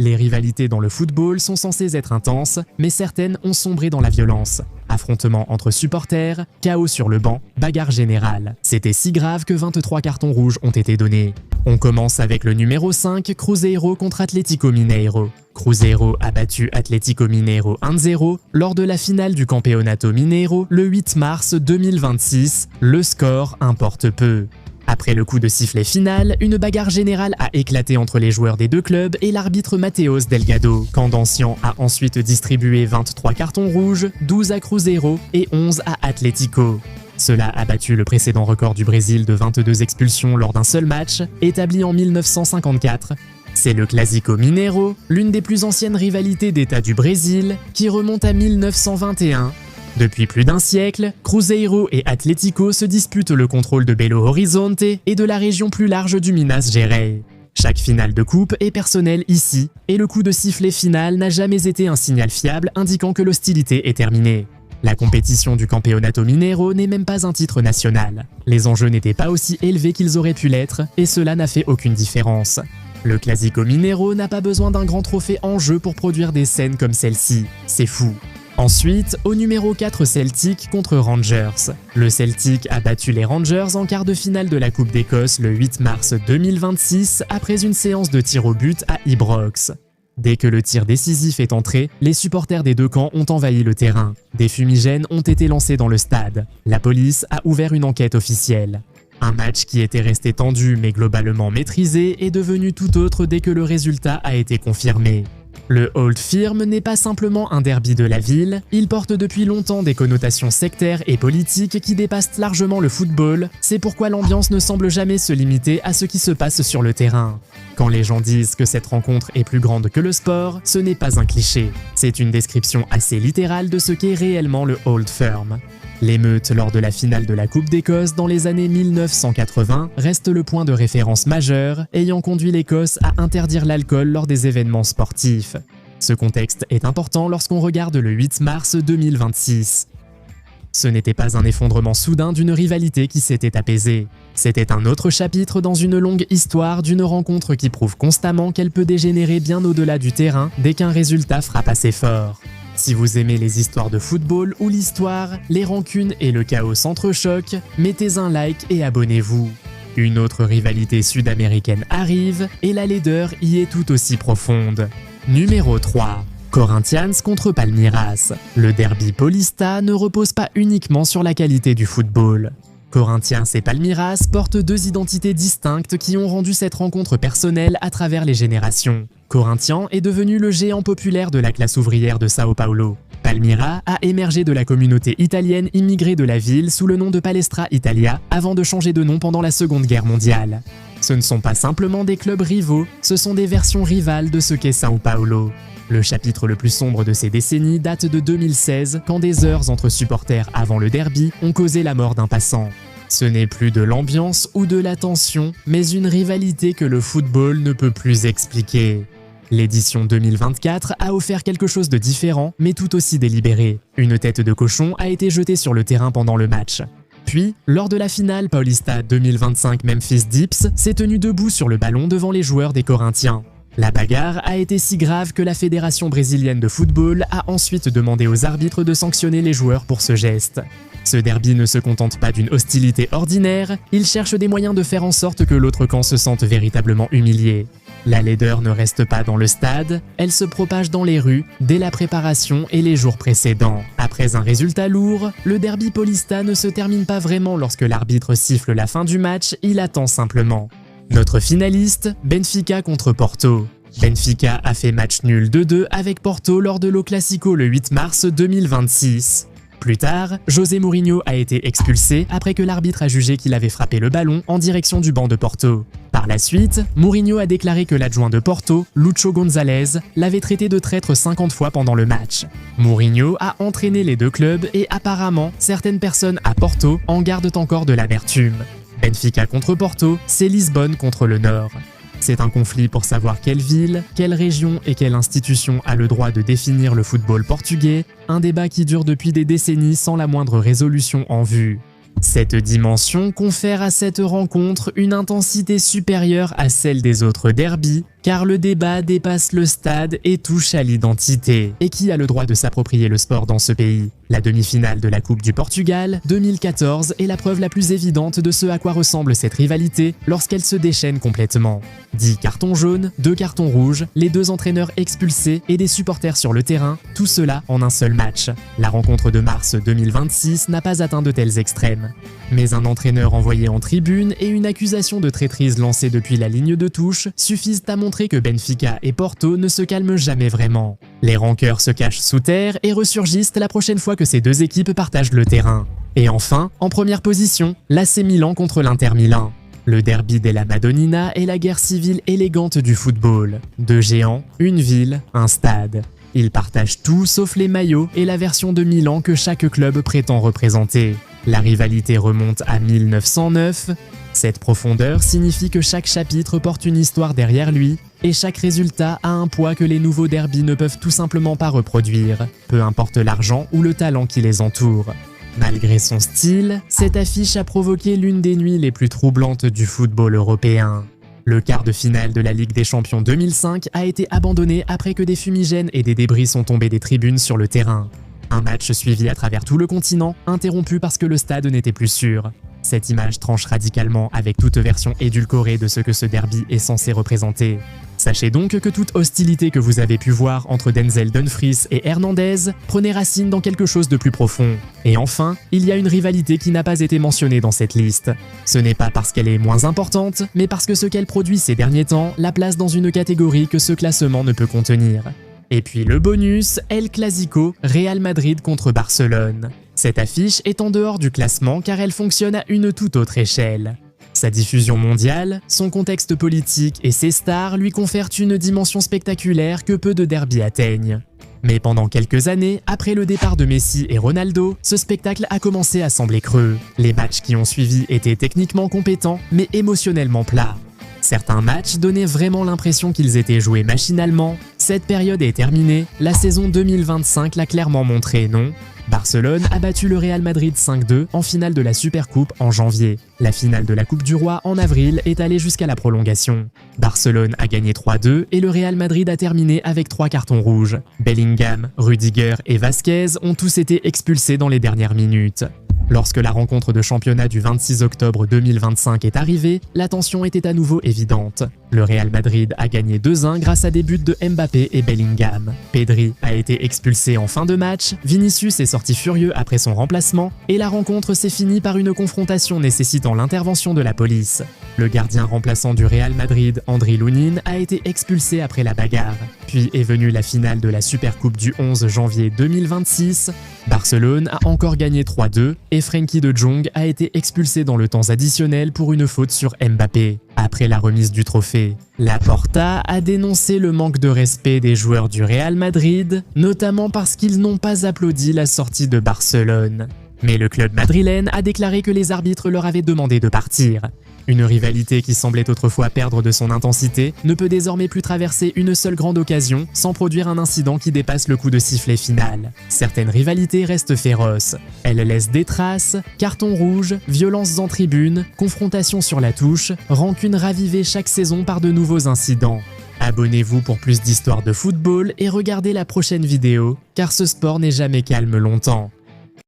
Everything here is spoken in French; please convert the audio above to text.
Les rivalités dans le football sont censées être intenses, mais certaines ont sombré dans la violence. Affrontements entre supporters, chaos sur le banc, bagarre générale. C'était si grave que 23 cartons rouges ont été donnés. On commence avec le numéro 5, Cruzeiro contre Atlético Mineiro. Cruzeiro a battu Atlético Mineiro 1-0 lors de la finale du Campeonato Mineiro le 8 mars 2026. Le score importe peu. Après le coup de sifflet final, une bagarre générale a éclaté entre les joueurs des deux clubs et l'arbitre Mateus Delgado. Candancian a ensuite distribué 23 cartons rouges, 12 à Cruzeiro et 11 à Atlético. Cela a battu le précédent record du Brésil de 22 expulsions lors d'un seul match, établi en 1954. C'est le Clásico Mineiro, l'une des plus anciennes rivalités d'État du Brésil, qui remonte à 1921. Depuis plus d'un siècle, Cruzeiro et Atlético se disputent le contrôle de Belo Horizonte et de la région plus large du Minas Gerais. Chaque finale de coupe est personnelle ici, et le coup de sifflet final n'a jamais été un signal fiable indiquant que l'hostilité est terminée. La compétition du Campeonato Mineiro n'est même pas un titre national. Les enjeux n'étaient pas aussi élevés qu'ils auraient pu l'être, et cela n'a fait aucune différence. Le Clásico Mineiro n'a pas besoin d'un grand trophée en jeu pour produire des scènes comme celle-ci. C'est fou. Ensuite, au numéro 4, Celtic contre Rangers. Le Celtic a battu les Rangers en quart de finale de la Coupe d'Écosse le 8 mars 2026 après une séance de tir au but à Ibrox. Dès que le tir décisif est entré, les supporters des deux camps ont envahi le terrain. Des fumigènes ont été lancés dans le stade. La police a ouvert une enquête officielle. Un match qui était resté tendu mais globalement maîtrisé est devenu tout autre dès que le résultat a été confirmé. Le Old Firm n'est pas simplement un derby de la ville, il porte depuis longtemps des connotations sectaires et politiques qui dépassent largement le football, c'est pourquoi l'ambiance ne semble jamais se limiter à ce qui se passe sur le terrain. Quand les gens disent que cette rencontre est plus grande que le sport, ce n'est pas un cliché, c'est une description assez littérale de ce qu'est réellement le Old Firm. L'émeute lors de la finale de la Coupe d'Écosse dans les années 1980 reste le point de référence majeur, ayant conduit l'Écosse à interdire l'alcool lors des événements sportifs. Ce contexte est important lorsqu'on regarde le 8 mars 2026. Ce n'était pas un effondrement soudain d'une rivalité qui s'était apaisée. C'était un autre chapitre dans une longue histoire d'une rencontre qui prouve constamment qu'elle peut dégénérer bien au-delà du terrain dès qu'un résultat frappe assez fort. Si vous aimez les histoires de football où l'histoire, les rancunes et le chaos s'entrechoquent, mettez un like et abonnez-vous. Une autre rivalité sud-américaine arrive et la laideur y est tout aussi profonde. Numéro 3. Corinthians contre Palmeiras. Le derby paulista ne repose pas uniquement sur la qualité du football. Corinthians et Palmeiras portent deux identités distinctes qui ont rendu cette rencontre personnelle à travers les générations. Corinthians est devenu le géant populaire de la classe ouvrière de Sao Paulo. Palmeiras a émergé de la communauté italienne immigrée de la ville sous le nom de Palestra Italia avant de changer de nom pendant la Seconde Guerre mondiale. Ce ne sont pas simplement des clubs rivaux, ce sont des versions rivales de ce qu'est Sao Paulo. Le chapitre le plus sombre de ces décennies date de 2016, quand des heurts entre supporters avant le derby ont causé la mort d'un passant. Ce n'est plus de l'ambiance ou de la tension, mais une rivalité que le football ne peut plus expliquer. L'édition 2024 a offert quelque chose de différent, mais tout aussi délibéré. Une tête de cochon a été jetée sur le terrain pendant le match. Puis, lors de la finale Paulista 2025 Memphis Dips s'est tenu debout sur le ballon devant les joueurs des Corinthiens. La bagarre a été si grave que la Fédération brésilienne de football a ensuite demandé aux arbitres de sanctionner les joueurs pour ce geste. Ce derby ne se contente pas d'une hostilité ordinaire, il cherche des moyens de faire en sorte que l'autre camp se sente véritablement humilié. La laideur ne reste pas dans le stade, elle se propage dans les rues dès la préparation et les jours précédents. Après un résultat lourd, le derby paulista ne se termine pas vraiment lorsque l'arbitre siffle la fin du match, il attend simplement. Notre finaliste, Benfica contre Porto. Benfica a fait match nul 2-2 avec Porto lors de l'O Clásico le 8 mars 2026. Plus tard, José Mourinho a été expulsé après que l'arbitre a jugé qu'il avait frappé le ballon en direction du banc de Porto. Par la suite, Mourinho a déclaré que l'adjoint de Porto, Lucho Gonzalez, l'avait traité de traître 50 fois pendant le match. Mourinho a entraîné les deux clubs et apparemment, certaines personnes à Porto en gardent encore de l'amertume. Benfica contre Porto, c'est Lisbonne contre le Nord. C'est un conflit pour savoir quelle ville, quelle région et quelle institution a le droit de définir le football portugais, un débat qui dure depuis des décennies sans la moindre résolution en vue. Cette dimension confère à cette rencontre une intensité supérieure à celle des autres derbys, car le débat dépasse le stade et touche à l'identité. Et qui a le droit de s'approprier le sport dans ce pays? La demi-finale de la Coupe du Portugal 2014 est la preuve la plus évidente de ce à quoi ressemble cette rivalité lorsqu'elle se déchaîne complètement. 10 cartons jaunes, 2 cartons rouges, les 2 entraîneurs expulsés et des supporters sur le terrain, tout cela en un seul match. La rencontre de mars 2026 n'a pas atteint de tels extrêmes. Mais un entraîneur envoyé en tribune et une accusation de traîtrise lancée depuis la ligne de touche suffisent à montrer que Benfica et Porto ne se calment jamais vraiment. Les rancœurs se cachent sous terre et ressurgissent la prochaine fois que ces deux équipes partagent le terrain. Et enfin, en première position, l'AC Milan contre l'Inter Milan. Le derby della Madonnina est la guerre civile élégante du football. 2 géants, une ville, un stade. Ils partagent tout sauf les maillots et la version de Milan que chaque club prétend représenter. La rivalité remonte à 1909. Cette profondeur signifie que chaque chapitre porte une histoire derrière lui et chaque résultat a un poids que les nouveaux derbys ne peuvent tout simplement pas reproduire, peu importe l'argent ou le talent qui les entoure. Malgré son style, cette affiche a provoqué l'une des nuits les plus troublantes du football européen. Le quart de finale de la Ligue des Champions 2005 a été abandonné après que des fumigènes et des débris sont tombés des tribunes sur le terrain. Un match suivi à travers tout le continent, interrompu parce que le stade n'était plus sûr. Cette image tranche radicalement avec toute version édulcorée de ce que ce derby est censé représenter. Sachez donc que toute hostilité que vous avez pu voir entre Denzel Dumfries et Hernandez prenait racine dans quelque chose de plus profond. Et enfin, il y a une rivalité qui n'a pas été mentionnée dans cette liste. Ce n'est pas parce qu'elle est moins importante, mais parce que ce qu'elle produit ces derniers temps la place dans une catégorie que ce classement ne peut contenir. Et puis le bonus, El Clasico, Real Madrid contre Barcelone. Cette affiche est en dehors du classement car elle fonctionne à une toute autre échelle. Sa diffusion mondiale, son contexte politique et ses stars lui confèrent une dimension spectaculaire que peu de derbys atteignent. Mais pendant quelques années, après le départ de Messi et Ronaldo, ce spectacle a commencé à sembler creux. Les matchs qui ont suivi étaient techniquement compétents, mais émotionnellement plats. Certains matchs donnaient vraiment l'impression qu'ils étaient joués machinalement. Cette période est terminée, la saison 2025 l'a clairement montré, non ? Barcelone a battu le Real Madrid 5-2 en finale de la Supercoupe en janvier. La finale de la Coupe du Roi en avril est allée jusqu'à la prolongation. Barcelone a gagné 3-2 et le Real Madrid a terminé avec 3 cartons rouges. Bellingham, Rudiger et Vasquez ont tous été expulsés dans les dernières minutes. Lorsque la rencontre de championnat du 26 octobre 2025 est arrivée, la tension était à nouveau évidente. Le Real Madrid a gagné 2-1 grâce à des buts de Mbappé et Bellingham. Pedri a été expulsé en fin de match, Vinicius est sorti furieux après son remplacement et la rencontre s'est finie par une confrontation nécessitant l'intervention de la police. Le gardien remplaçant du Real Madrid, Andriy Lunin, a été expulsé après la bagarre. Puis est venue la finale de la Supercoupe du 11 janvier 2026. Barcelone a encore gagné 3-2 et Frenkie de Jong a été expulsé dans le temps additionnel pour une faute sur Mbappé. Après la remise du trophée, Laporta a dénoncé le manque de respect des joueurs du Real Madrid, notamment parce qu'ils n'ont pas applaudi la sortie de Barcelone. Mais le club madrilène a déclaré que les arbitres leur avaient demandé de partir. Une rivalité qui semblait autrefois perdre de son intensité ne peut désormais plus traverser une seule grande occasion sans produire un incident qui dépasse le coup de sifflet final. Certaines rivalités restent féroces. Elles laissent des traces, cartons rouges, violences en tribune, confrontations sur la touche, rancune ravivée chaque saison par de nouveaux incidents. Abonnez-vous pour plus d'histoires de football et regardez la prochaine vidéo, car ce sport n'est jamais calme longtemps.